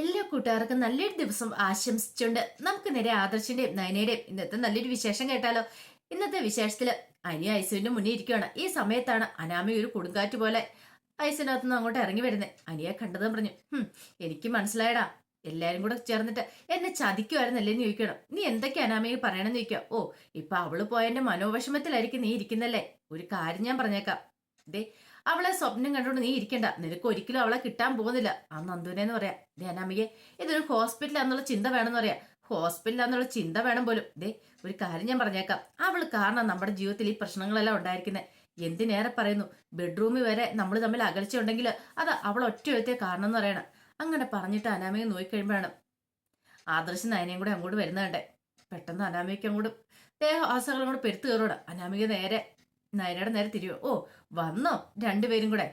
എല്ലാ കൂട്ടുകാർക്കും നല്ലൊരു ദിവസം ആശംസിച്ചുകൊണ്ട് നമുക്ക് നേരെ ആദർശിന്റെയും നയനയുടെയും ഇന്നത്തെ നല്ലൊരു വിശേഷം കേട്ടാലോ. ഇന്നത്തെ വിശേഷത്തില് അനി ഐസുവിന്റെ മുന്നിൽ ഇരിക്കുകയാണ്. ഈ സമയത്താണ് അനാമി ഒരു കൊടുങ്കാറ്റ് പോലെ ഐസിനകത്ത് നിന്ന് അങ്ങോട്ട് ഇറങ്ങി വരുന്നത്. അനിയെ കണ്ടതും പറഞ്ഞു, എനിക്ക് മനസ്സിലായടാ, എല്ലാരും കൂടെ ചേർന്നിട്ട് എന്നെ ചതിക്കുമായിരുന്നല്ലേന്ന് ചോദിക്കണം. നീ എന്തൊക്കെ അനാമിയെ പറയണമെന്ന് ചോദിക്കാം. ഓ, ഇപ്പൊ അവള് പോയതിന്റെ മനോവിഷമത്തിലായിരിക്കും നീ ഇരിക്കുന്നല്ലേ. ഒരു കാര്യം ഞാൻ പറഞ്ഞേക്കാം, ദേ അവളെ സ്വപ്നം കണ്ടോണ്ട് നീ ഇരിക്കണ്ട. നിനക്ക് ഒരിക്കലും അവളെ കിട്ടാൻ പോകുന്നില്ല. ആ നന്ദുവിനെന്ന് പറയാം, ദേ അനാമികയെ, ഇതൊരു ഹോസ്പിറ്റലാന്നുള്ള ചിന്ത വേണമെന്ന് പറയാം. ഹോസ്പിറ്റലാന്നുള്ള ചിന്ത വേണം പോലും. ദേ ഒരു കാര്യം ഞാൻ പറഞ്ഞേക്കാം, അവള് കാരണം നമ്മുടെ ജീവിതത്തിൽ ഈ പ്രശ്നങ്ങളെല്ലാം ഉണ്ടായിരിക്കുന്നത്. എന്തിനേറെ പറയുന്നു, ബെഡ്റൂമിൽ വരെ നമ്മൾ തമ്മിൽ അകൽച്ചുണ്ടെങ്കിൽ അത് അവൾ ഒറ്റ എഴുത്തിയ കാരണം എന്ന് പറയണം. അങ്ങനെ പറഞ്ഞിട്ട് അനാമിക നോക്കിക്കഴിയുമ്പോഴാണ് ആദർശം നയനയും കൂടെ അങ്ങോട്ട് വരുന്നതണ്ടേ. പെട്ടെന്ന് അനാമികയ്ക്ക് അങ്ങോട്ട് ദേഹാസങ്ങളും കൂടെ പെരുത്ത് കയറൂടെ. അനാമിക നേരെ നയനയുടെ നേരെ തിരിയോ. ഓ, വന്നോ രണ്ടുപേരും കൂടെ.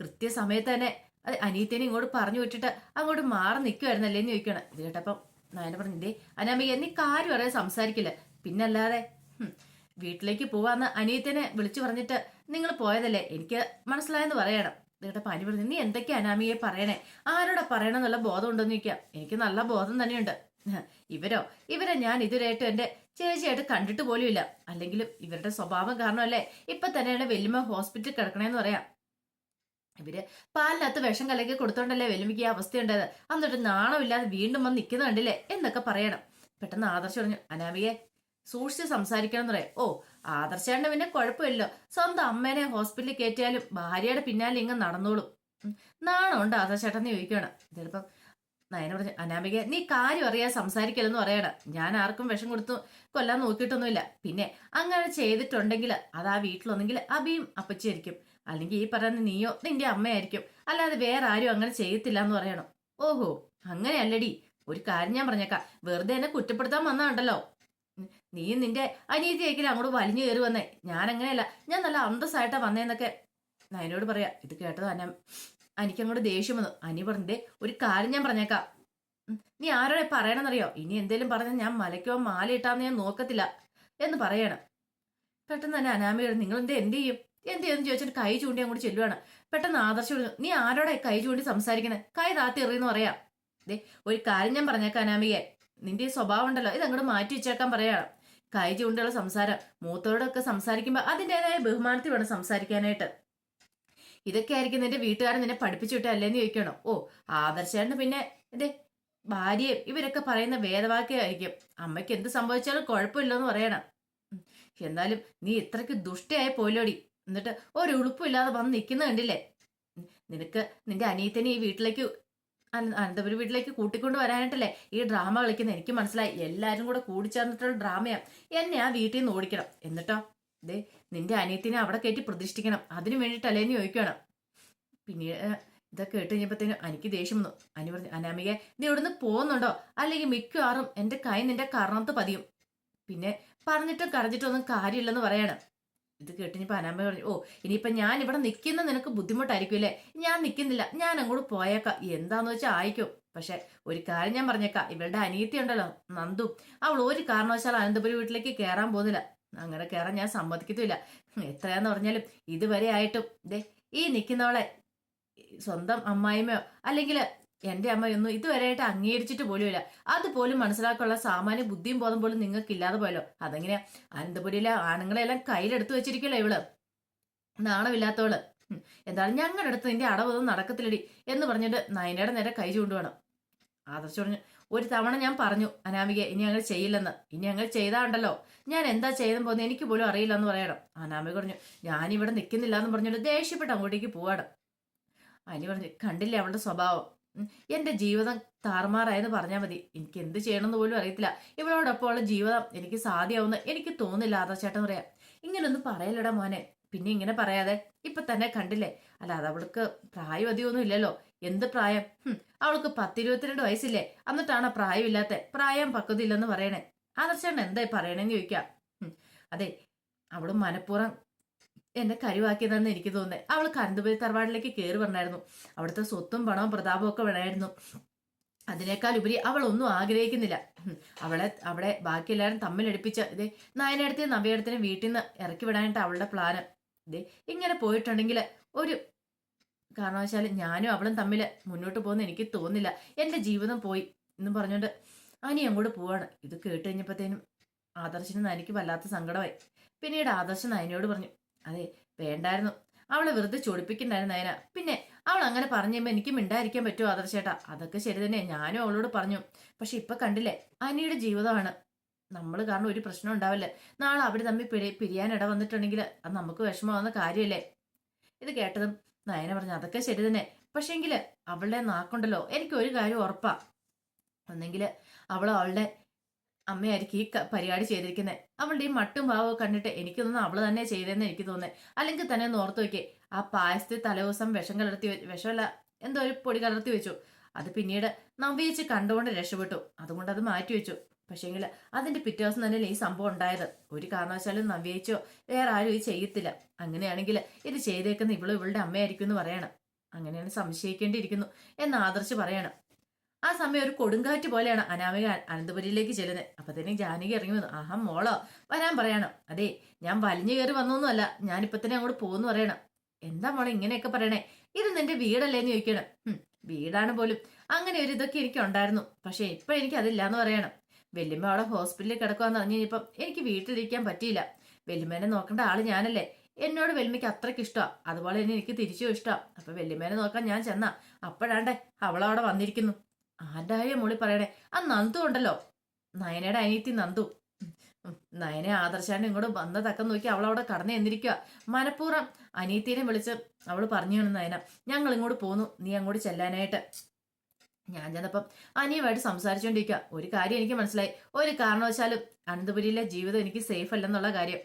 കൃത്യസമയത്ത് തന്നെ അത് അനിയത്തിനെ ഇങ്ങോട്ട് പറഞ്ഞു വിട്ടിട്ട് അങ്ങോട്ട് മാറി നിൽക്കുമായിരുന്നല്ലേന്ന് ചോദിക്കണം. ഇത് കേട്ടപ്പം നയന പറഞ്ഞേ, അനാമിക നീ കാര്യം അറിയാതെ സംസാരിക്കില്ല, പിന്നല്ലാതെ വീട്ടിലേക്ക് പോവാന്ന് അനിയത്തിനെ വിളിച്ചു പറഞ്ഞിട്ട് നിങ്ങൾ പോയതല്ലേ, എനിക്ക് മനസ്സിലായെന്ന് പറയണം. ഇത് പനി പറഞ്ഞു, നീ എന്തൊക്കെയാ അനാമിയെ പറയണേ, ആരോടാ പറയണമെന്നുള്ള ബോധം ഉണ്ടോന്ന് ചോദിക്കാം. എനിക്ക് നല്ല ബോധം തന്നെയുണ്ട്. ഇവരെ ഞാൻ ഇതുവരെയായിട്ട് എന്റെ ചേച്ചിയായിട്ട് കണ്ടിട്ട് പോലും ഇല്ല. അല്ലെങ്കിലും ഇവരുടെ സ്വഭാവം കാരണമല്ലേ ഇപ്പൊ തന്നെയാണ് വെല്ലുമ്മ ഹോസ്പിറ്റലിൽ കിടക്കണേന്ന് പറയാം. ഇവര് പാലിനകത്ത് വിഷം കലക്കി കൊടുത്തോണ്ടല്ലേ വെല്ലുമിക്ക് ഈ അവസ്ഥയുണ്ടായത്. എന്നിട്ട് നാണമില്ലാതെ വീണ്ടും വന്ന് നിൽക്കുന്ന കണ്ടില്ലേ എന്നൊക്കെ പറയണം. പെട്ടെന്ന് ആദർശം പറഞ്ഞു, അനാമിയെ സൂക്ഷിച്ച് സംസാരിക്കണം എന്ന് പറയാം. ഓ, ആദർശേണ്ട പിന്നെ കുഴപ്പമില്ലല്ലോ, സ്വന്തം അമ്മേനെ ഹോസ്പിറ്റലിൽ കയറ്റിയാലും ഭാര്യയുടെ പിന്നാലെ ഇങ്ങ് നടന്നോളും. നാണമുണ്ട് ആദർശേട്ടെന്ന് ചോദിക്കണം. ചിലപ്പം നയന പറഞ്ഞു, അനാമിക നീ കാര്യം അറിയാൻ സംസാരിക്കലെന്ന് പറയണം. ഞാൻ ആർക്കും വിഷം കൊടുത്തു കൊല്ലാൻ നോക്കിയിട്ടൊന്നുമില്ല. പിന്നെ അങ്ങനെ ചെയ്തിട്ടുണ്ടെങ്കിൽ അത് ആ വീട്ടിലൊന്നെങ്കിൽ അബിയും അപ്പച്ചിയായിരിക്കും, അല്ലെങ്കിൽ ഈ പറയുന്ന നീയോ നിന്റെ അമ്മയായിരിക്കും, അല്ലാതെ വേറെ ആരും അങ്ങനെ ചെയ്യത്തില്ല എന്ന് പറയണം. ഓഹോ, അങ്ങനെയല്ലടി, ഒരു കാര്യം ഞാൻ പറഞ്ഞേക്കാം, വെറുതെ എന്നെ കുറ്റപ്പെടുത്താൻ വന്നാണ്ടല്ലോ. നീ നിന്റെ അനീതിയായിരിക്കും അങ്ങോട്ട് വലിഞ്ഞു കയറി വന്നേ. ഞാൻ അങ്ങനെയല്ല, ഞാൻ നല്ല അന്തസ്സായിട്ടാ വന്നേന്നൊക്കെ നയനോട് പറയാ. ഇത് കേട്ടത് എനിക്കങ്ങോട്ട് ദേഷ്യം വന്നു. അനി പറഞ്ഞേ, ഒരു കാര്യം ഞാൻ പറഞ്ഞേക്കാം, നീ ആരോടെ പറയണമെന്നറിയോ, ഇനി എന്തേലും പറഞ്ഞാൽ ഞാൻ മലയ്ക്കോ മാല ഇട്ടാന്ന് ഞാൻ നോക്കത്തില്ല എന്ന് പറയണം. പെട്ടെന്ന് തന്നെ അനാമിയോട്, നിങ്ങൾ എന്ത് ചെയ്യും ചോദിച്ചിട്ട് കൈ ചൂണ്ടി അങ്ങോട്ട് ചെല്ലുവാണ്. പെട്ടെന്ന് ആദർശം പറഞ്ഞു, നീ ആരോടെ കൈ ചൂണ്ടി സംസാരിക്കണേ, കൈ താത്തി എറിയെന്ന് പറയാം. ദേ ഒരു കാര്യം ഞാൻ പറഞ്ഞേക്കാം അനാമിയെ, നിന്റെ ഈ സ്വഭാവം ഉണ്ടല്ലോ ഇത് അങ്ങോട്ട് മാറ്റി വെച്ചേക്കാൻ പറയണം. കൈ ചൂണ്ടിയുള്ള സംസാരം മൂത്തോടൊക്കെ സംസാരിക്കുമ്പോൾ അതിൻ്റെതായ ബഹുമാനത്തിൽ വേണം സംസാരിക്കാനായിട്ട്. ഇതൊക്കെ ആയിരിക്കും നിന്റെ വീട്ടുകാരൻ നിന്നെ പഠിപ്പിച്ചു വിട്ടല്ലേന്ന് ചോദിക്കണോ. ഓ, ആദർശേട്ടന് പിന്നെ എന്റെ ഭാര്യയും ഇവരൊക്കെ പറയുന്ന വേദവാക്യമായിരിക്കും. അമ്മയ്ക്ക് എന്ത് സംഭവിച്ചാലും കുഴപ്പമില്ലെന്ന് പറയണം. എന്നാലും നീ ഇത്രയ്ക്ക് ദുഷ്ടയായി പോലോടി, എന്നിട്ട് ഒരു ഉളുപ്പില്ലാതെ വന്ന് നിൽക്കുന്ന കണ്ടില്ലേ. നിനക്ക് നിന്റെ അനിയത്തിനെ ഈ വീട്ടിലേക്ക് അനന്തപുരി വീട്ടിലേക്ക് കൂട്ടിക്കൊണ്ട് വരാനായിട്ടല്ലേ ഈ ഡ്രാമ കളിക്കുന്നത്. എനിക്ക് മനസ്സിലായി, എല്ലാരും കൂടെ കൂടിച്ചേർന്നിട്ടുള്ള ഡ്രാമയാ. എന്നെ ആ വീട്ടിൽ നിന്ന് ഓടിക്കണം, എന്നിട്ടോ ദേ നിന്റെ അനിയത്തിനെ അവിടെ കയറ്റി പ്രതിഷ്ഠിക്കണം, അതിനു വേണ്ടിയിട്ടല്ലേന്ന് ചോദിക്കണം. പിന്നീട് ഇതൊക്കെ കേട്ട് കഴിഞ്ഞപ്പോഴത്തേനും എനിക്ക് ദേഷ്യം വന്നു. അനി പറഞ്ഞു, അനാമിക നീ ഇവിടുന്ന് പോകുന്നുണ്ടോ, അല്ലെങ്കിൽ മിക്കവാറും എന്റെ കൈ നിന്റെ കർണത്ത് പതിയും. പിന്നെ പറഞ്ഞിട്ടും കരഞ്ഞിട്ടും ഒന്നും കാര്യമില്ലെന്ന് പറയണം. ഇത് കേട്ടിനിപ്പോ അനാമ പറഞ്ഞു, ഓ ഇനിയിപ്പൊ ഞാൻ ഇവിടെ നിൽക്കുന്ന നിനക്ക് ബുദ്ധിമുട്ടായിരിക്കും അല്ലേ, ഞാൻ നിൽക്കുന്നില്ല, ഞാൻ അങ്ങോട്ട് പോയേക്കാം, എന്താന്ന് വെച്ചാൽ ആയിക്കോ. പക്ഷെ ഒരു കാര്യം ഞാൻ പറഞ്ഞേക്കാം, ഇവളുടെ അനിയത്തി ഉണ്ടല്ലോ നന്ദു, അവൾ ഒരു കാരണവശാലും അനന്തപുരി വീട്ടിലേക്ക് കയറാൻ പോകുന്നില്ല. അങ്ങനെ കയറാൻ ഞാൻ സമ്മതിക്കത്തില്ല. എത്രയാന്ന് പറഞ്ഞാലും ഇതുവരെ ആയിട്ടും ദേ ഈ നിൽക്കുന്നവളെ സ്വന്തം അമ്മായിമ്മയോ അല്ലെങ്കിൽ എന്റെ അമ്മയൊന്നും ഇതുവരെയായിട്ട് അംഗീകരിച്ചിട്ട് പോലുമില്ല. അതുപോലും മനസ്സിലാക്കാനുള്ള സാമാന്യ ബുദ്ധിയും ബോധം പോലും നിങ്ങൾക്ക് ഇല്ലാതെ പോയല്ലോ. അതെങ്ങനെയാ, അനന്തപുരിയിലെ ആണുങ്ങളെല്ലാം കയ്യിലെടുത്ത് വെച്ചിരിക്കല്ലോ ഇവള്, നാണമില്ലാത്തവള്. എന്തായാലും ഞങ്ങളുടെ അടുത്ത് നിന്റെ അടവൊന്നും നടക്കത്തില്ലടി എന്ന് പറഞ്ഞിട്ട് നയനയുടെ നേരെ കൈ ചൂണ്ടുവേണം. ആദർശ് പറഞ്ഞു, ഒരു തവണ ഞാൻ പറഞ്ഞു അനാമിക ഇനി അങ്ങനെ ചെയ്യില്ലെന്ന്, ഇനി അങ്ങനെ ചെയ്താണ്ടല്ലോ ഞാൻ എന്താ ചെയ്തെന്ന് പോകുന്നത് എനിക്ക് പോലും അറിയില്ല എന്ന് പറയണം. അനാമിക പറഞ്ഞു, ഞാനിവിടെ നിൽക്കുന്നില്ല എന്ന് പറഞ്ഞിട്ട് ദേഷ്യപ്പെട്ട് അങ്ങോട്ടേക്ക് പോവാണ്. അനി പറഞ്ഞു, കണ്ടില്ലേ അവളുടെ സ്വഭാവം, എന്റെ ജീവിതം താറുമാറായെന്ന് പറഞ്ഞാൽ മതി, എനിക്ക് എന്ത് ചെയ്യണമെന്ന് പോലും അറിയത്തില്ല, ഇവളോടൊപ്പം ഉള്ള ജീവിതം എനിക്ക് സാധ്യമാവുന്ന എനിക്ക് തോന്നുന്നില്ല. ആദർശേട്ടൻ പറയാം, ഇങ്ങനൊന്നും പറയലടാ മോനെ, പിന്നെ ഇങ്ങനെ പറയാതെ ഇപ്പൊ തന്നെ കണ്ടില്ലേ, അല്ല അത് അവൾക്ക് പ്രായം അധികമൊന്നും ഇല്ലല്ലോ. എന്ത് പ്രായം, അവൾക്ക് 10-22 വയസ്സില്ലേ, എന്നിട്ടാണ് പ്രായമില്ലാത്ത, പ്രായം പക്വതയില്ലെന്ന് പറയണേ. ആദർശേട്ടൻ എന്തായി പറയണേന്ന് ചോദിക്കാം. അതെ, അവള് മനഃപൂർവ്വം എന്നെ കരുവാക്കിയതെന്ന് എനിക്ക് തോന്നുന്നത്. അവൾ കരന്തുപുരി തറവാടിലേക്ക് കയറി പറഞ്ഞായിരുന്നു, അവിടുത്തെ സ്വത്തും പണവും പ്രതാപവും ഒക്കെ വേണമായിരുന്നു. അതിനേക്കാൾ ഉപരി അവൾ ഒന്നും ആഗ്രഹിക്കുന്നില്ല. അവിടെ ബാക്കി എല്ലാവരും തമ്മിലടുപ്പിച്ച് ഇതേ നയനടുത്തേയും നവ്യടുത്തേയും വീട്ടിൽ നിന്ന് ഇറക്കി വിടാനായിട്ട് അവളുടെ പ്ലാന്. ഇതേ ഇങ്ങനെ പോയിട്ടുണ്ടെങ്കിൽ ഒരു കാരണവശാൽ ഞാനും അവളും തമ്മിൽ മുന്നോട്ട് പോകുന്ന എനിക്ക് തോന്നില്ല. എന്റെ ജീവിതം പോയി എന്നും പറഞ്ഞുകൊണ്ട് അനി അങ്ങോട്ട് പോവാണ്. ഇത് കേട്ട് കഴിഞ്ഞപ്പോഴത്തേനും ആദർശിന് നയനിക്ക് വല്ലാത്ത സങ്കടമായി. പിന്നീട് ആദർശ് നയനയോട് പറഞ്ഞു, അതെ വേണ്ടായിരുന്നു, അവളെ വെറുതെ ചൊടിപ്പിക്കണ്ടായിരുന്നു നയന. പിന്നെ അവൾ അങ്ങനെ പറഞ്ഞു കഴിയുമ്പോൾ എനിക്ക് മിണ്ടായിരിക്കാൻ പറ്റുമോ ആദർശേട്ടാ? അതൊക്കെ ശരി തന്നെ, ഞാനും അവളോട് പറഞ്ഞു. പക്ഷെ ഇപ്പൊ കണ്ടില്ലേ, അനിയുടെ ജീവിതമാണ്. നമ്മൾ കാരണം ഒരു പ്രശ്നം ഉണ്ടാവില്ല. നാളെ അവർ തമ്മിൽ പിരിയാൻ ഇട വന്നിട്ടുണ്ടെങ്കിൽ അത് നമുക്ക് വിഷമമാവുന്ന കാര്യമല്ലേ? ഇത് കേട്ടതും നയന പറഞ്ഞു, അതൊക്കെ ശരി തന്നെ. പക്ഷെങ്കില് അവളുടെ നാക്കുണ്ടല്ലോ, എനിക്ക് ഒരു കാര്യം ഉറപ്പാ. ഒന്നെങ്കിൽ അവളുടെ അമ്മയായിരിക്കും ഈ പരിപാടി ചെയ്തിരിക്കുന്നത്. അവളുടെ ഈ മട്ടും ഭാവവും കണ്ടിട്ട് എനിക്ക് തോന്നുന്നു അവള് തന്നെ ചെയ്തതെന്ന് എനിക്ക് തോന്നുന്നത്. അല്ലെങ്കിൽ തന്നെ ഒന്ന് ഓർത്ത് നോക്കിയേ, ആ പായസത്തിൽ തലേദിവസം വിഷം കലർത്തി, വിഷമല്ല എന്തോ ഒരു പൊടി കലർത്തി വെച്ചു. അത് പിന്നീട് നവ്യേച്ച് കണ്ടുകൊണ്ട് രക്ഷപ്പെട്ടു. അതുകൊണ്ട് അത് മാറ്റി വെച്ചു. പക്ഷേങ്കിൽ അതിന്റെ പിറ്റേ ദിവസം തന്നെയല്ലേ ഈ സംഭവം ഉണ്ടായത്. ഒരു കാരണവശാലും നവ്യേച്ചോ വേറെ ആരും ഇത് ചെയ്യത്തില്ല. അങ്ങനെയാണെങ്കിൽ ഇത് ചെയ്തേക്കുന്ന ഇവളുടെ അമ്മയായിരിക്കും എന്ന് പറയണം. അങ്ങനെയാണ് സംശയിക്കേണ്ടിയിരിക്കുന്നു എന്ന് ആദർശ് പറയണം. ആ സമയം ഒരു കൊടുങ്കാറ്റ് പോലെയാണ് അനാമിക അനന്തപുരിയിലേക്ക് ചെല്ലുന്നത്. അപ്പത്തേനും ജാനകി ഇറങ്ങി വന്നു. ആഹാ മോളോ, വരാൻ പറയണം. അതെ, ഞാൻ വലിഞ്ഞു കയറി വന്നൊന്നുമല്ല, ഞാനിപ്പോ തന്നെ അങ്ങോട്ട് പോകുന്നു പറയണം. എന്താ മോളെ ഇങ്ങനെയൊക്കെ പറയണേ? ഇത് നിന്റെ വീടല്ലേന്ന് ചോദിക്കണം. വീടാണ് പോലും. അങ്ങനെ ഒരു ഇതൊക്കെ എനിക്ക് ഉണ്ടായിരുന്നു. പക്ഷെ ഇപ്പൊ എനിക്ക് അതില്ലാന്ന് പറയണം. വെല്ലുമ്മ അവിടെ ഹോസ്പിറ്റലിൽ കിടക്കുവാന്ന് അറിഞ്ഞു കഴിഞ്ഞപ്പം എനിക്ക് വീട്ടിലിരിക്കാൻ പറ്റിയില്ല. വെല്ലുമ്മേനെ നോക്കേണ്ട ആള് ഞാനല്ലേ. എന്നോട് വെല്ലുമ്മയ്ക്ക് അത്രയ്ക്ക് ഇഷ്ടമാണ്. അതുപോലെ തന്നെ എനിക്ക് തിരിച്ചും ഇഷ്ടമാണ്. അപ്പൊ വെല്ലുമ്മേനെ നോക്കാൻ ഞാൻ ചെന്നാ അപ്പോഴാണ്ടേ അവളവിടെ വന്നിരിക്കുന്നു. ആരായ മോളി പറയണേ? ആ നന്ദു ഉണ്ടല്ലോ, നയനയുടെ അനിയത്തി നന്ദു. നയനെ ആദർശാണ്ട് ഇങ്ങോട്ട് വന്ന തക്കം നോക്കി അവളവിടെ കടന്നു എന്നിരിക്കുക. മനഃപൂർവ്വം അനിയത്തിനെ വിളിച്ച് അവള് പറഞ്ഞു നയന, ഞങ്ങൾ ഇങ്ങോട്ട് പോന്നു, നീ അങ്ങോട്ട് ചെല്ലാനായിട്ട്. ഞാൻ ചെന്നപ്പം അനിയുമായിട്ട് സംസാരിച്ചുകൊണ്ടിരിക്കുക. ഒരു കാര്യം എനിക്ക് മനസ്സിലായി, ഒരു കാരണവശാലും അനന്തപുരിയിലെ ജീവിതം എനിക്ക് സേഫ് അല്ലെന്നുള്ള കാര്യം.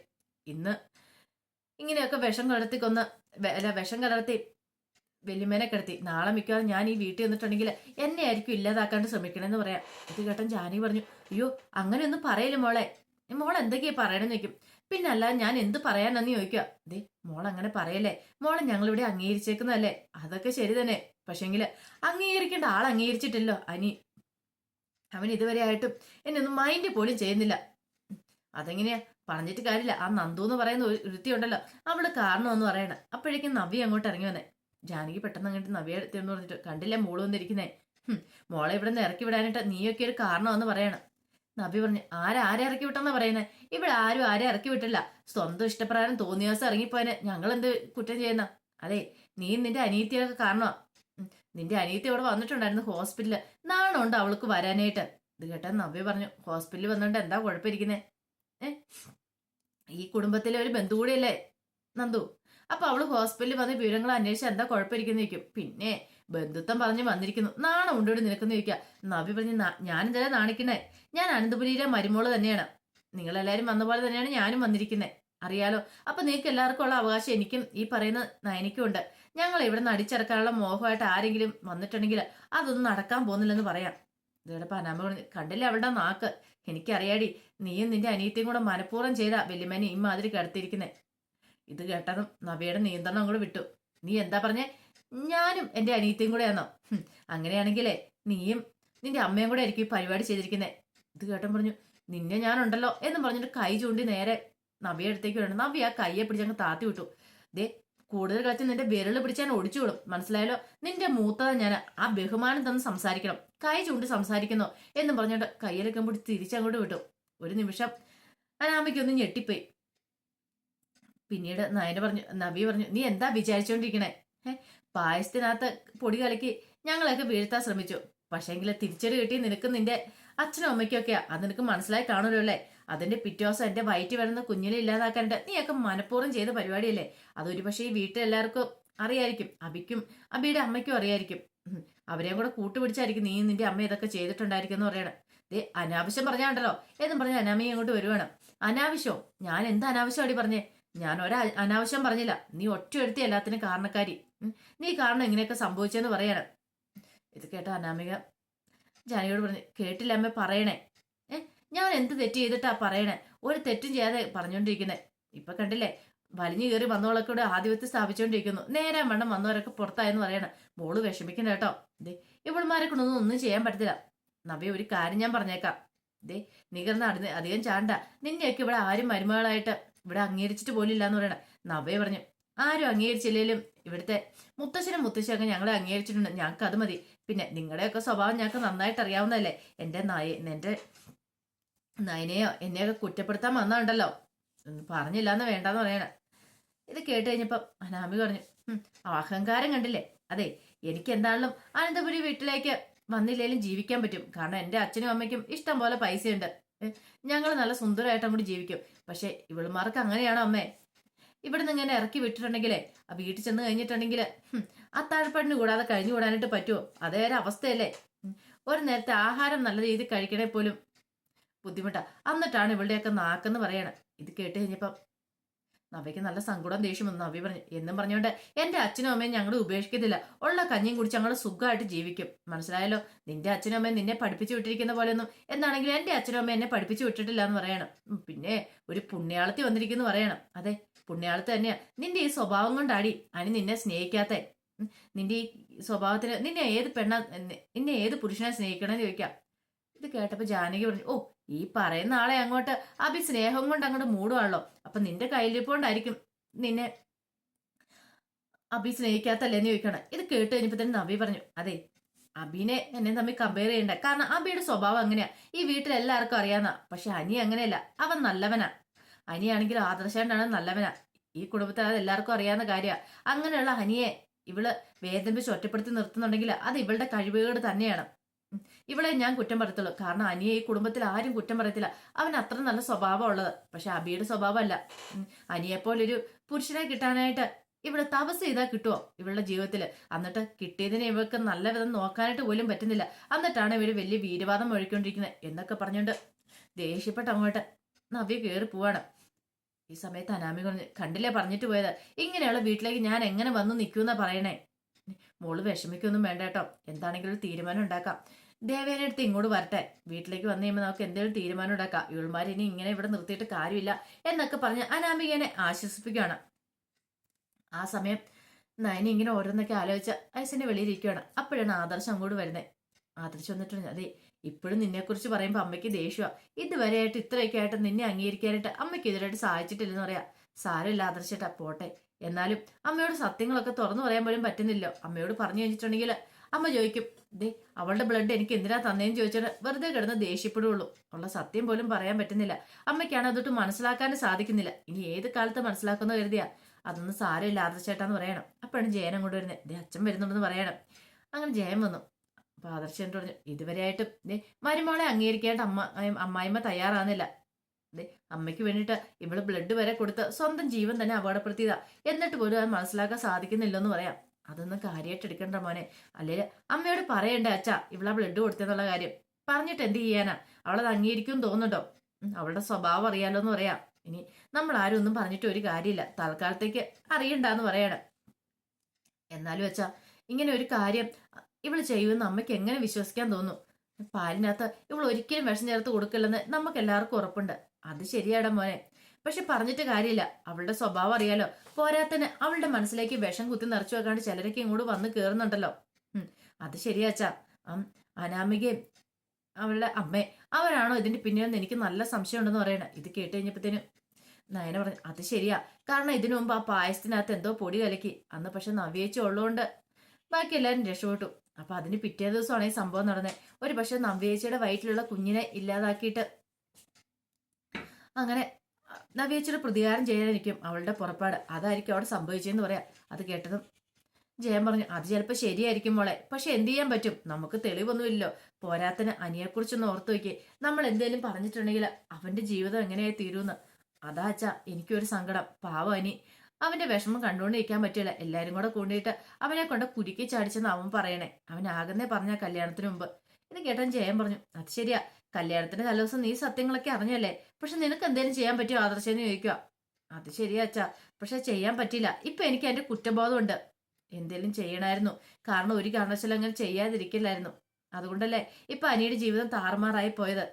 ഇന്ന് ഇങ്ങനെയൊക്കെ വിഷം കലർത്തി വെല്ലുമേനെ കിടത്തി, നാളെ മിക്കവാറും ഞാൻ ഈ വീട്ടിൽ വന്നിട്ടുണ്ടെങ്കിൽ എന്നെ ആയിരിക്കും ഇല്ലാതാക്കാണ്ട് ശ്രമിക്കണമെന്ന് പറയാം. ഇത് കേട്ടൻ ജാനി പറഞ്ഞു, അയ്യോ അങ്ങനെയൊന്നും പറയല് മോളെ. മോൾ എന്തൊക്കെയാ പറയണെന്ന് ചോദിക്കും. പിന്നെ അല്ലാതെ ഞാൻ എന്ത് പറയാനെന്ന് ചോദിക്കുക. ദേ മോൾ അങ്ങനെ പറയല്ലേ, മോളെ ഞങ്ങളിവിടെ അംഗീകരിച്ചേക്കുന്നതല്ലേ. അതൊക്കെ ശരി തന്നെ. പക്ഷെങ്കിൽ അംഗീകരിക്കേണ്ട ആൾ അംഗീകരിച്ചിട്ടില്ലോ അനി. അവൻ ഇതുവരെ ആയിട്ടും എന്നെ ഒന്നും മൈൻഡ് പോലും ചെയ്യുന്നില്ല. അതെങ്ങനെയാ പറഞ്ഞിട്ട് കാര്യമില്ല. ആ നന്ദു എന്ന് പറയുന്ന ഒരുത്തി ഉണ്ടല്ലോ, അവള് കാരണമെന്ന് പറയണം. അപ്പോഴേക്കും നവ്യ അങ്ങോട്ട് ഇറങ്ങി വന്നേ. ജാനകി പെട്ടെന്ന് അങ്ങോട്ട് നവ്യ എടുത്തെന്ന് പറഞ്ഞിട്ട്, കണ്ടില്ലേ മോള് വന്നിരിക്കുന്നേ, മോളെ ഇവിടെ നിന്ന് ഇറക്കി വിടാനായിട്ട് നീയൊക്കെ ഒരു കാരണമെന്ന് പറയണം. നബി പറഞ്ഞു, ആരെ ഇറക്കി വിട്ടെന്നാ പറയുന്നത്? ഇവിടെ ആരും ആരെ ഇറക്കി വിട്ടില്ല. സ്വന്തം ഇഷ്ടപ്രകാരം തോന്നിയ ദിവസം ഇറങ്ങിപ്പോയതിന് ഞങ്ങൾ എന്ത് കുറ്റം ചെയ്യുന്ന? അതെ, നീ നിന്റെ അനിയത്തിയൊക്കെ കാരണമാ. നിന്റെ അനിയത്തി അവിടെ വന്നിട്ടുണ്ടായിരുന്നു ഹോസ്പിറ്റലിൽ. നാണുണ്ട് അവൾക്ക് വരാനായിട്ട്. ഇത് കേട്ടാ നബി പറഞ്ഞു, ഹോസ്പിറ്റലിൽ വന്നോണ്ട് എന്താ കുഴപ്പമിരിക്കുന്നേ? ഈ കുടുംബത്തിലെ ഒരു ബന്ധു കൂടിയല്ലേ നന്ദു. അപ്പൊ അവള് ഹോസ്പിറ്റലിൽ വന്ന് വിവരങ്ങൾ അന്വേഷിച്ച് എന്താ കുഴപ്പമിരിക്കുന്ന ചോദിക്കും. പിന്നെ ബന്ധുത്വം പറഞ്ഞ് വന്നിരിക്കുന്നു, നാണം ഉണ്ടോട് നിനക്കെന്ന് ചോദിക്കുക. നബി പറഞ്ഞു, ഞാൻ എന്താ നാണിക്കണേ? ഞാൻ അനന്തപുരിയിലെ മരുമോള് തന്നെയാണ്. നിങ്ങളെല്ലാരും വന്ന പോലെ തന്നെയാണ് ഞാനും വന്നിരിക്കുന്നത്, അറിയാലോ. അപ്പൊ നിങ്ങൾക്ക് എല്ലാവർക്കും ഉള്ള അവകാശം എനിക്കും ഈ പറയുന്ന നയനിക്കും ഉണ്ട്. ഞങ്ങൾ ഇവിടെ നിന്ന് അടിച്ചിറക്കാനുള്ള മോഹമായിട്ട് ആരെങ്കിലും വന്നിട്ടുണ്ടെങ്കിൽ അതൊന്നും നടക്കാൻ പോകുന്നില്ലെന്ന് പറയാം. ഇതോടെ പനാമ കണ്ടില്ലേ അവളുടെ നാക്ക്? എനിക്കറിയാടി, നീയും നിന്റെ അനിയത്തിയും കൂടെ മനഃപൂർവ്വം ചെയ്താ വല്യമ്മേനെ ഇമ്മാതിരി കിടത്തിയിരിക്കുന്നേ. ഇത് കേട്ടതും നബിയുടെ നിയന്ത്രണം അങ്ങോട്ട് വിട്ടു. നീ എന്താ പറഞ്ഞേ? ഞാനും എന്റെ അനിയത്തിയും കൂടെ ആണോ? അങ്ങനെയാണെങ്കിലേ നീയും നിന്റെ അമ്മയും കൂടെ ആയിരിക്കും ഈ പരിപാടി ചെയ്തിരിക്കുന്നേ. ഇത് കേട്ടൻ പറഞ്ഞു, നിന്നെ ഞാനുണ്ടല്ലോ എന്നും പറഞ്ഞിട്ട് കൈ ചൂണ്ടി നേരെ നബിയെ അടുത്തേക്ക് വേണം. നബി ആ കയ്യെ പിടിച്ചങ്ങ് താത്തി വിട്ടു. ദേ കൂടുതൽ കളിച്ച് നിന്റെ വിരല് പിടിച്ചാൽ ഒടിച്ചു വിടും, മനസ്സിലായല്ലോ? നിന്റെ മൂത്തത് ഞാൻ, ആ ബഹുമാനം തന്ന് സംസാരിക്കണം. കൈ ചൂണ്ടി സംസാരിക്കുന്നോ എന്നും പറഞ്ഞിട്ട് കയ്യിലൊക്കെ പിടിച്ച് തിരിച്ചങ്ങോട്ട് വിട്ടു. ഒരു നിമിഷം അനാമയ്ക്കൊന്നും ഞെട്ടിപ്പോയി. പിന്നീട് നബി പറഞ്ഞു, നീ എന്താ വിചാരിച്ചോണ്ടിരിക്കണേ? പായസത്തിനകത്ത് പൊടി കലക്കി ഞങ്ങളൊക്കെ വീഴ്ത്താൻ ശ്രമിച്ചു. പക്ഷേങ്കിൽ തിരിച്ചടി കിട്ടി നിനക്ക് നിന്റെ അച്ഛനും അമ്മയ്ക്കും ഒക്കെയാ. അത് നിനക്ക് മനസ്സിലായി കാണുമല്ലോ അല്ലേ? അതിന്റെ പിറ്റേ ദിവസം എന്റെ വയറ്റിൽ വരുന്ന കുഞ്ഞിനെ ഇല്ലാതാക്കാണ്ട് നീയൊക്കെ മനഃപൂർവ്വം ചെയ്ത പരിപാടിയല്ലേ? അതൊരു പക്ഷേ ഈ വീട്ടിലെല്ലാവർക്കും അറിയായിരിക്കും. അബിയുടെ അമ്മയ്ക്കും അറിയായിരിക്കും. അവരെയും കൂടെ കൂട്ടുപിടിച്ചായിരിക്കും നീ നിന്റെ അമ്മ ഇതൊക്കെ ചെയ്തിട്ടുണ്ടായിരിക്കും എന്ന് പറയണം. ദേ അനാവശ്യം പറഞ്ഞാണ്ടല്ലോ എന്നും പറഞ്ഞ് അനാമയെ അങ്ങോട്ട് വരുവാണ്. അനാവശ്യം? ഞാൻ എന്താ അനാവശ്യം അടി പറഞ്ഞേ? ഞാൻ അനാവശ്യം പറഞ്ഞില്ല. നീ ഒറ്റ എടുത്തി എല്ലാത്തിനും കാരണക്കാരി. നീ കാരണം ഇങ്ങനെയൊക്കെ സംഭവിച്ചെന്ന് പറയണം. ഇത് കേട്ട അനാമിക ജാനകിയോട് പറഞ്ഞു, കേട്ടില്ല അമ്മ പറയണേ. ഞാൻ എന്ത് തെറ്റ് ചെയ്തിട്ടാ പറയണേ? ഒരു തെറ്റും ചെയ്യാതെ പറഞ്ഞോണ്ടിരിക്കുന്നേ. ഇപ്പൊ കണ്ടില്ലേ, വലിഞ്ഞു കയറി വന്നവളൊക്കെ കൂടെ ആധിപത്യം സ്ഥാപിച്ചുകൊണ്ടിരിക്കുന്നു. നേരെ വണ്ണം വന്നവരൊക്കെ പുറത്തായെന്ന് പറയണം. മോള് വിഷമിക്കണ്ട കേട്ടോ. ദേ ഇവൾമാരെ കൊണ്ടൊന്നും ഒന്നും ചെയ്യാൻ പറ്റത്തില്ല. നവ്യ, ഒരു കാര്യം ഞാൻ പറഞ്ഞേക്കാം. ദേ നീ കിടന്ന് അധികം ചാണ്ട. നിന്നെയൊക്കെ ഇവിടെ ആരും മരുമകളായിട്ട് ഇവിടെ അംഗീകരിച്ചിട്ട് പോലില്ല എന്ന് പറയണ. നവ്യ പറഞ്ഞു, ആരും അംഗീകരിച്ചില്ലെങ്കിലും ഇവിടുത്തെ മുത്തശ്ശനും മുത്തശ്ശിയൊക്കെ ഞങ്ങളെ അംഗീകരിച്ചിട്ടുണ്ട്. ഞങ്ങൾക്ക് അത് മതി. പിന്നെ നിങ്ങളുടെയൊക്കെ സ്വഭാവം ഞങ്ങൾക്ക് നന്നായിട്ട് അറിയാവുന്നതല്ലേ. എൻ്റെ നയനെയോ എന്നെയൊക്കെ കുറ്റപ്പെടുത്താൻ വന്നതുണ്ടല്ലോ. പറഞ്ഞില്ലാന്ന് വേണ്ടാന്ന് പറയണ. ഇത് കേട്ട് കഴിഞ്ഞപ്പം അനാമി പറഞ്ഞു, അഹങ്കാരം കണ്ടില്ലേ. അതെ, എനിക്ക് എന്താണെങ്കിലും അനന്തപുരി വീട്ടിലേക്ക് വന്നില്ലേലും ജീവിക്കാൻ പറ്റും. കാരണം എൻ്റെ അച്ഛനും അമ്മയ്ക്കും ഇഷ്ടം പോലെ പൈസയുണ്ട്. ഞങ്ങൾ നല്ല സുന്ദരമായിട്ട് അങ്ങോട്ട് ജീവിക്കും. പക്ഷെ ഇവളുമാർക്ക് അങ്ങനെയാണോ അമ്മേ? ഇവിടുന്ന് ഇങ്ങനെ ഇറക്കി വിട്ടിട്ടുണ്ടെങ്കിലേ ആ വീട്ടിൽ ചെന്ന് കഴിഞ്ഞിട്ടുണ്ടെങ്കിൽ അത്താഴപ്പടിന് കൂടാതെ കഴിഞ്ഞു കൂടാനായിട്ട് പറ്റുമോ? അതേ ഒരു അവസ്ഥയല്ലേ. ഒരു നേരത്തെ ആഹാരം നല്ല രീതിയിൽ കഴിക്കണേ പോലും ബുദ്ധിമുട്ടാ. എന്നിട്ടാണ് ഇവളുടെയൊക്കെ നാക്കെന്ന് പറയണം. ഇത് കേട്ട് കഴിഞ്ഞപ്പം നവ്യക്ക് നല്ല സങ്കടം ദേഷ്യം വന്നു. നവ്യ പറഞ്ഞു, എന്നും പറഞ്ഞുകൊണ്ട് എൻ്റെ അച്ഛനും അമ്മയും ഞങ്ങൾ ഉപേക്ഷിക്കത്തില്ല. ഉള്ള കഞ്ഞിയും കുടിച്ച് ഞങ്ങൾ സുഖമായിട്ട് ജീവിക്കും. മനസ്സിലായല്ലോ? നിന്റെ അച്ഛനും അമ്മയും നിന്നെ പഠിപ്പിച്ചു വിട്ടിരിക്കുന്ന പോലെയൊന്നും എന്താണെങ്കിലും എൻ്റെ അച്ഛനും അമ്മയും എന്നെ പഠിപ്പിച്ചു വിട്ടിട്ടില്ല എന്ന് പറയണം. പിന്നെ ഒരു പുണ്യാളത്തി വന്നിരിക്കുന്നു പറയണം. അതെ, പുണ്യാളത്തി തന്നെയാ. നിന്റെ ഈ സ്വഭാവം കൊണ്ടാടി അതിന് നിന്നെ സ്നേഹിക്കാത്ത. നിന്റെ ഈ സ്വഭാവത്തിന് നിന്നെ ഏത് പുരുഷനെ സ്നേഹിക്കണമെന്ന് ചോദിക്കാം. ഇത് കേട്ടപ്പോ ജാനകി പറഞ്ഞു, ഓ, ഈ പറയുന്ന ആളെ അങ്ങോട്ട് അഭി സ്നേഹം കൊണ്ട് അങ്ങോട്ട് മൂടുവാണല്ലോ. അപ്പൊ നിന്റെ കയ്യിലിപ്പോണ്ടായിരിക്കും നിന്നെ അഭി സ്നേഹിക്കാത്തല്ലേന്ന് ചോദിക്കണം. ഇത് കേട്ട് കഴിഞ്ഞപ്പോ തന്നെ നവ്യ പറഞ്ഞു, അതെ, അഭിനെ എന്നെ തമ്മിൽ കമ്പയർ ചെയ്യണ്ട. കാരണം അഭിയുടെ സ്വഭാവം അങ്ങനെയാ. ഈ വീട്ടിൽ എല്ലാവർക്കും അറിയാവുന്ന. പക്ഷെ അനി അങ്ങനെയല്ല. അവൻ നല്ലവനാ. അനിയാണെങ്കിൽ ആദർശാണ്ടാണ് നല്ലവനാ. ഈ കുടുംബത്തിൽ അത് എല്ലാവർക്കും അറിയാവുന്ന കാര്യമാണ്. അങ്ങനെയുള്ള ഹനിയെ ഇവള് വേദനിപ്പിച്ച് ഒറ്റപ്പെടുത്തി നിർത്തുന്നുണ്ടെങ്കിൽ അത് ഇവളുടെ കഴിവുകേട് തന്നെയാണ്. ഇവളെ ഞാൻ കുറ്റം പറയത്തുള്ളൂ. കാരണം അനിയെ ഈ കുടുംബത്തിൽ ആരും കുറ്റം പറയത്തില്ല. അവൻ അത്ര നല്ല സ്വഭാവം ഉള്ളത്. പക്ഷെ അബിയുടെ സ്വഭാവമല്ല. അനിയെപ്പോലൊരു പുരുഷനെ കിട്ടാനായിട്ട് ഇവിടെ തപസ് ചെയ്താൽ കിട്ടുമോ ഇവളുടെ ജീവിതത്തിൽ? എന്നിട്ട് കിട്ടിയതിനെ ഇവൾക്ക് നല്ല വിധം നോക്കാനായിട്ട് പോലും പറ്റുന്നില്ല. എന്നിട്ടാണ് ഇവര് വലിയ വീരവാദം ഒഴുക്കൊണ്ടിരിക്കുന്നത് എന്നൊക്കെ പറഞ്ഞുകൊണ്ട് ദേഷ്യപ്പെട്ട് അങ്ങോട്ട് നവ്യ കയറി പോവാണ്. ഈ സമയത്ത് അനാമി കണ്ടില്ലേ പറഞ്ഞിട്ട് പോയത്, ഇങ്ങനെയുള്ള വീട്ടിലേക്ക് ഞാൻ എങ്ങനെ വന്നു നിൽക്കുമെന്നാ പറയണേ. മോള് വിഷമിക്കൊന്നും വേണ്ട കേട്ടോ. എന്താണെങ്കിലും ഒരു തീരുമാനം ഉണ്ടാക്കാം. ദേവേനെ അടുത്ത് ഇങ്ങോട്ട് വരട്ടെ. വീട്ടിലേക്ക് വന്നു കഴിയുമ്പോൾ നമുക്ക് എന്തെങ്കിലും തീരുമാനം ഉണ്ടാക്കാം. ഇവൾമാരിനി ഇങ്ങനെ ഇവിടെ നിർത്തിയിട്ട് കാര്യമില്ല എന്നൊക്കെ പറഞ്ഞ് അനാമികനെ ആശ്വസിപ്പിക്കുകയാണ്. ആ സമയം നയനി ഇങ്ങനെ ഓരോന്നൊക്കെ ആലോചിച്ച ഐസിന്റെ വെളിയിലിരിക്കുകയാണ്. അപ്പോഴാണ് ആദർശം അങ്ങോട്ട് വരുന്നത്. ആദർശം വന്നിട്ടുണ്ട്, അതെ, ഇപ്പോഴും നിന്നെക്കുറിച്ച് പറയുമ്പോൾ അമ്മയ്ക്ക് ദേഷ്യമാണ്. ഇതുവരെയായിട്ട് ഇത്രയൊക്കെ ആയിട്ട് നിന്നെ അംഗീകരിക്കാനായിട്ട് അമ്മയ്ക്ക് എതിരായിട്ട് സഹായിച്ചിട്ടില്ലെന്ന് പറയാം. സാരമില്ല ആദർശേട്ടാ, പോട്ടെ. എന്നാലും അമ്മയോട് സത്യങ്ങളൊക്കെ തുറന്നു പറയാൻ പോലും പറ്റുന്നില്ലോ. അമ്മയോട് പറഞ്ഞു കഴിഞ്ഞിട്ടുണ്ടെങ്കിൽ അമ്മ ചോദിക്കും, ദേ അവളുടെ ബ്ലഡ് എനിക്ക് എന്തിനാ തന്നേന്ന് ചോദിച്ചാൽ വെറുതെ കിടന്ന് ദേഷ്യപ്പെടുള്ളൂ. ഉള്ള സത്യം പോലും പറയാൻ പറ്റുന്നില്ല. അമ്മയ്ക്കാണ് അതൊട്ട് മനസ്സിലാക്കാനും സാധിക്കുന്നില്ല. ഇനി ഏത് കാലത്ത് മനസ്സിലാക്കുന്ന കരുതിയാ അതൊന്നും സാരമില്ല ആദർശേട്ടാന്ന് പറയണം. അപ്പോഴാണ് ജയൻ അങ്ങോട്ട് വരുന്നത്. ദേ അച്ഛൻ വരുന്നുണ്ടെന്ന് പറയണം. അങ്ങനെ ജയൻ വന്നു. അപ്പൊ ആദർശൻ പറഞ്ഞു, ഇതുവരെയായിട്ടും മരുമോളെ അംഗീകരിക്കാനായിട്ട് അമ്മായിമ്മ തയ്യാറാകുന്നില്ല. അമ്മയ്ക്ക് വേണ്ടിയിട്ട് ഇവള് ബ്ലഡ് വരെ കൊടുത്ത് സ്വന്തം ജീവൻ തന്നെ അപകടപ്പെടുത്തിയതാ. എന്നിട്ട് പോലും അത് മനസ്സിലാക്കാൻ സാധിക്കുന്നില്ലെന്ന് പറയാം. അതൊന്നും കാര്യമായിട്ട് എടുക്കണ്ട മോനെ. അല്ലെങ്കിൽ അമ്മയോട് പറയണ്ടേ അച്ഛാ ഇവളാ ബ്ലഡ് കൊടുത്തെന്നുള്ള കാര്യം. പറഞ്ഞിട്ട് എന്ത് ചെയ്യാനാ? അവളത് അംഗീകരിക്കും തോന്നുന്നുണ്ടോ? അവളുടെ സ്വഭാവം അറിയാലോ എന്ന് പറയാം. ഇനി നമ്മൾ ആരും ഒന്നും പറഞ്ഞിട്ട് ഒരു കാര്യമില്ല. തൽക്കാലത്തേക്ക് അറിയണ്ടെന്ന് പറയണം. എന്നാലും അച്ഛാ, ഇങ്ങനെ ഒരു കാര്യം ഇവള് ചെയ്യുമെന്ന് അമ്മയ്ക്ക് എങ്ങനെ വിശ്വസിക്കാൻ തോന്നുന്നു? പാലിനകത്ത് ഇവൾ ഒരിക്കലും വിഷം ചേർത്ത് കൊടുക്കില്ലെന്ന് നമുക്ക് എല്ലാവർക്കും ഉറപ്പുണ്ട്. അത് ശരിയാടാ മോനെ. പക്ഷെ പറഞ്ഞിട്ട് കാര്യമില്ല. അവളുടെ സ്വഭാവം അറിയാലോ. പോരാത്തന്നെ അവളുടെ മനസ്സിലേക്ക് വിഷം കുത്തി നിറച്ചു വെക്കാണ്ട് ചിലരൊക്കെ ഇങ്ങോട്ട് വന്ന് കയറുന്നുണ്ടല്ലോ. അത് ശരിയാച്ചാ. അനാമികയും അവളുടെ അമ്മേ അവരാണോ ഇതിന്റെ പിന്നിലെന്ന് എനിക്ക് നല്ല സംശയം ഉണ്ടെന്ന് പറയണ. ഇത് കേട്ട് കഴിഞ്ഞപ്പോഴത്തേനും നയന പറഞ്ഞു, അത് ശരിയാ. കാരണം ഇതിനു മുമ്പ് ആ പായസത്തിനകത്ത് എന്തോ പൊടി കലക്കി. അന്ന് പക്ഷെ നവ്യേച്ച ഉള്ളതുകൊണ്ട് ബാക്കി എല്ലാവരും രക്ഷപ്പെട്ടു. അപ്പൊ അതിന് പിറ്റേ ദിവസമാണ് ഈ സംഭവം നടന്നത്. ഒരു പക്ഷെ നവ്യേച്ചയുടെ വയറ്റിലുള്ള കുഞ്ഞിനെ ഇല്ലാതാക്കിയിട്ട് അങ്ങനെ നവ്യേച്ചയുടെ പ്രതികാരം ചെയ്യാനിരിക്കും അവളുടെ പുറപ്പാട്. അതായിരിക്കും അവിടെ സംഭവിച്ചതെന്ന് പറയാം. അത് കേട്ടതും ജയൻ പറഞ്ഞു, അത് ചിലപ്പോൾ ശരിയായിരിക്കും മോളെ. പക്ഷെ എന്ത് ചെയ്യാൻ പറ്റും? നമുക്ക് തെളിവൊന്നുമില്ലല്ലോ. പോരാത്തിന് അനിയെക്കുറിച്ചൊന്ന് ഓർത്തു നോക്കി. നമ്മൾ എന്തെങ്കിലും പറഞ്ഞിട്ടുണ്ടെങ്കിൽ അവന്റെ ജീവിതം എങ്ങനെയായി തീരുമെന്ന്. അതാ അച്ഛാ എനിക്കൊരു സങ്കടം. പാവം അനി. അവന്റെ വിഷമം കണ്ടുകൊണ്ടിരിക്കാൻ പറ്റില്ല. എല്ലാരും കൂടെ കൂടിയിട്ട് അവനെ കൊണ്ട് കുരുക്കി ചാടിച്ചെന്ന് അവൻ പറയണേ. അവൻ ആകുന്നേ പറഞ്ഞ കല്യാണത്തിന് മുമ്പ്. ഇത് കേട്ടാൻ ജയൻ പറഞ്ഞു, അത് ശരിയാ. കല്യാണത്തിന് തലേ ദിവസം നീ സത്യങ്ങളൊക്കെ അറിഞ്ഞല്ലേ. പക്ഷെ നിനക്ക് എന്തേലും ചെയ്യാൻ പറ്റുമോ ആദർശെന്ന് ചോദിക്കുക. അത് ശരിയാ അച്ഛാ. പക്ഷെ ചെയ്യാൻ പറ്റില്ല. ഇപ്പൊ എനിക്ക് അതിന്റെ കുറ്റബോധമുണ്ട്. എന്തേലും ചെയ്യണമായിരുന്നു. കാരണം ഒരു കാരണവശാലും അങ്ങനെ ചെയ്യാതിരിക്കില്ലായിരുന്നു. അതുകൊണ്ടല്ലേ ഇപ്പൊ അനിയുടെ ജീവിതം താറുമാറായി പോയത്.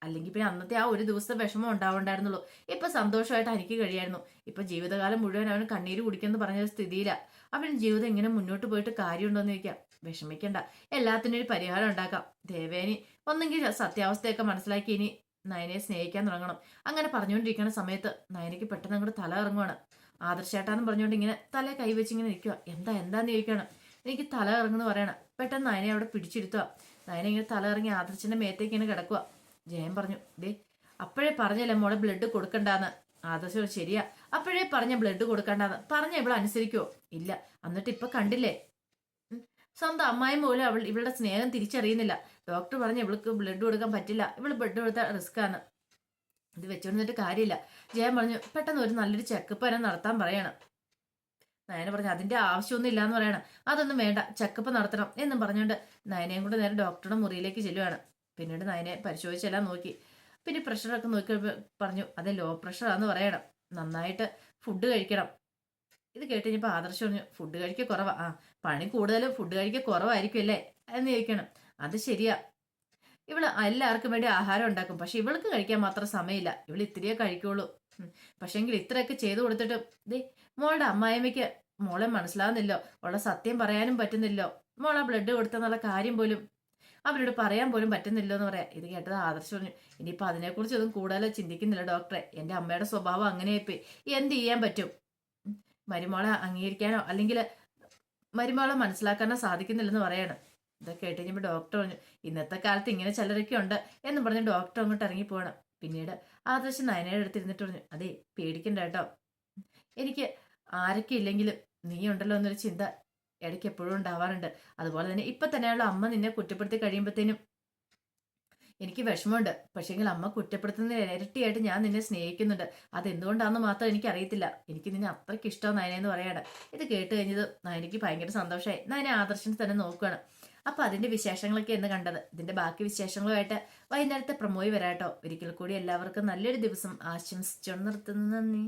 അല്ലെങ്കിൽ പിന്നെ അന്നത്തെ ആ ഒരു ദിവസത്തെ വിഷമം ഉണ്ടാവണ്ടായിരുന്നുള്ളൂ. ഇപ്പൊ സന്തോഷമായിട്ട് എനിക്ക് കഴിയായിരുന്നു. ഇപ്പൊ ജീവിതകാലം മുഴുവൻ അവന് കണ്ണീര് കുടിക്കുമെന്ന് പറഞ്ഞ സ്ഥിതിയില്ല. അവന് ജീവിതം ഇങ്ങനെ മുന്നോട്ട് പോയിട്ട് കാര്യമുണ്ടോന്ന് ചോദിക്കാം. വിഷമിക്കണ്ട, എല്ലാത്തിനും ഒരു പരിഹാരം ഉണ്ടാക്കാം. ദേവേനി ഒന്നെങ്കിൽ സത്യാവസ്ഥയൊക്കെ മനസ്സിലാക്കി ഇനി നയനെ സ്നേഹിക്കാൻ തുടങ്ങണം. അങ്ങനെ പറഞ്ഞുകൊണ്ടിരിക്കുന്ന സമയത്ത് നയനയ്ക്ക് പെട്ടെന്ന് അങ്ങോട്ട് തല ഇറങ്ങുവാണ്. ആദർശേട്ടാന്ന് പറഞ്ഞുകൊണ്ട് ഇങ്ങനെ തല കൈവച്ച് ഇങ്ങനെ നിൽക്കുക. എന്താന്ന് ചോദിക്കണം. എനിക്ക് തല ഇറങ്ങുന്നു പറയണം. പെട്ടെന്ന് നയനെ അവിടെ പിടിച്ചിരുത്തുക. നയന ഇങ്ങനെ തല ഇറങ്ങി ആദർശിന്റെ മേത്തേക്ക് ഇങ്ങനെ കിടക്കുക. ജയൻ പറഞ്ഞു, ദേ അപ്പോഴേ പറഞ്ഞല്ലേ മോളെ ബ്ലഡ് കൊടുക്കണ്ടാന്ന്. ആദർശം ശരിയാ, അപ്പോഴേ പറഞ്ഞ ബ്ലഡ് കൊടുക്കണ്ടാന്ന്. പറഞ്ഞ ഇവൾ അനുസരിക്കുവോ? ഇല്ല. എന്നിട്ട് ഇപ്പൊ കണ്ടില്ലേ, സ്വന്തം അമ്മായിയും പോലും ഇവളുടെ സ്നേഹം തിരിച്ചറിയുന്നില്ല. ഡോക്ടർ പറഞ്ഞ് ഇവൾക്ക് ബ്ലഡ് കൊടുക്കാൻ പറ്റില്ല, ഇവള് ബ്ലഡ് കൊടുത്താൽ റിസ്ക് ആണ്. ഇത് വെച്ചോണ്ടിട്ട് കാര്യമില്ല. ജയൻ പറഞ്ഞു, പെട്ടെന്ന് ഒരു നല്ലൊരു ചെക്കപ്പ് തന്നെ നടത്താൻ പറയണം. നയന പറഞ്ഞു, അതിന്റെ ആവശ്യമൊന്നും ഇല്ലാന്ന് പറയണം. അതൊന്നും വേണ്ട, ചെക്കപ്പ് നടത്തണം എന്നും പറഞ്ഞുകൊണ്ട് നയനയും കൂടെ നേരെ ഡോക്ടറുടെ മുറിയിലേക്ക് ചെല്ലുവാണ്. പിന്നീട് നയനെ പരിശോധിച്ചെല്ലാം നോക്കി. പിന്നെ പ്രഷറൊക്കെ നോക്കി പറഞ്ഞു, അതെ ലോ പ്രഷറാന്ന് പറയണം. നന്നായിട്ട് ഫുഡ് കഴിക്കണം. ഇത് കേട്ട് കഴിഞ്ഞപ്പോൾ ആദർശം പറഞ്ഞു, ഫുഡ് കഴിക്കുക കുറവാ. പണി കൂടുതലും ഫുഡ് കഴിക്കുക കുറവായിരിക്കും അല്ലേ എന്ന് ചോദിക്കണം. അത് ശരിയാ, ഇവള് എല്ലാവർക്കും വേണ്ടി ആഹാരം ഉണ്ടാക്കും, പക്ഷെ ഇവൾക്ക് കഴിക്കാൻ മാത്രം സമയമില്ല. ഇവള് ഇത്തിരിയേ കഴിക്കുള്ളൂ. പക്ഷെങ്കിൽ ഇത്രയൊക്കെ ചെയ്തു കൊടുത്തിട്ടും ദേ മോളുടെ അമ്മായിമ്മയ്ക്ക് മോളെ മനസ്സിലാവുന്നില്ലോ, ഉള്ള സത്യം പറയാനും പറ്റുന്നില്ലോ, മോളെ ബ്ലഡ് കൊടുത്തെന്നുള്ള കാര്യം പോലും അവരോട് പറയാൻ പോലും പറ്റുന്നില്ലോ എന്ന് പറയാം. ഇത് കേട്ടത് ആദർശം പറഞ്ഞു, ഇനിയിപ്പോൾ അതിനെക്കുറിച്ചൊന്നും കൂടുതൽ ചിന്തിക്കുന്നില്ല ഡോക്ടറെ. എൻ്റെ അമ്മയുടെ സ്വഭാവം അങ്ങനെയായിപ്പോയി, എന്ത് ചെയ്യാൻ പറ്റും? മരുമോളെ അംഗീകരിക്കാനോ അല്ലെങ്കിൽ മരുമോളെ മനസ്സിലാക്കാനോ സാധിക്കുന്നില്ലെന്ന് പറയാണ്. ഇതൊക്കെ കേട്ട് കഴിഞ്ഞപ്പോൾ ഡോക്ടർ പറഞ്ഞു, ഇന്നത്തെ കാലത്ത് ഇങ്ങനെ ചിലരൊക്കെ ഉണ്ട് എന്നും പറഞ്ഞ് ഡോക്ടർ അങ്ങോട്ട് ഇറങ്ങിപ്പോകണം. പിന്നീട് ആദർശം നയനയുടെ അടുത്ത് ഇരുന്നിട്ട് പറഞ്ഞു, അതേ പേടിക്കണ്ട കേട്ടോ, എനിക്ക് ആരൊക്കെ ഇല്ലെങ്കിലും നീ ഉണ്ടല്ലോ എന്നൊരു ചിന്ത ഇടയ്ക്ക് എപ്പോഴും ഉണ്ടാവാറുണ്ട്. അതുപോലെ തന്നെ ഇപ്പൊ തന്നെയുള്ള അമ്മ നിന്നെ കുറ്റപ്പെടുത്തി കഴിയുമ്പോഴത്തേനും എനിക്ക് വിഷമമുണ്ട്. പക്ഷേങ്കിൽ അമ്മ കുറ്റപ്പെടുത്തുന്ന ഇരട്ടിയായിട്ട് ഞാൻ നിന്നെ സ്നേഹിക്കുന്നുണ്ട്. അതെന്തുകൊണ്ടാണെന്ന് മാത്രം എനിക്ക് അറിയത്തില്ല. എനിക്ക് നിന്നെ അത്രയ്ക്ക് ഇഷ്ടം നയനെന്ന് പറയാണ്. ഇത് കേട്ട് കഴിഞ്ഞത് നയനയ്ക്ക് ഭയങ്കര സന്തോഷമായി. നയനെ ആദർശനെ തന്നെ നോക്കുകയാണ്. അപ്പൊ അതിന്റെ വിശേഷങ്ങളൊക്കെ എന്ന് കണ്ടത്. ഇതിന്റെ ബാക്കി വിശേഷങ്ങളുമായിട്ട് വൈകുന്നേരത്തെ പ്രമോയി വരാട്ടോ. ഒരിക്കൽ കൂടി എല്ലാവർക്കും നല്ലൊരു ദിവസം ആശംസിച്ചു നിർത്തുന്നു. നന്ദി.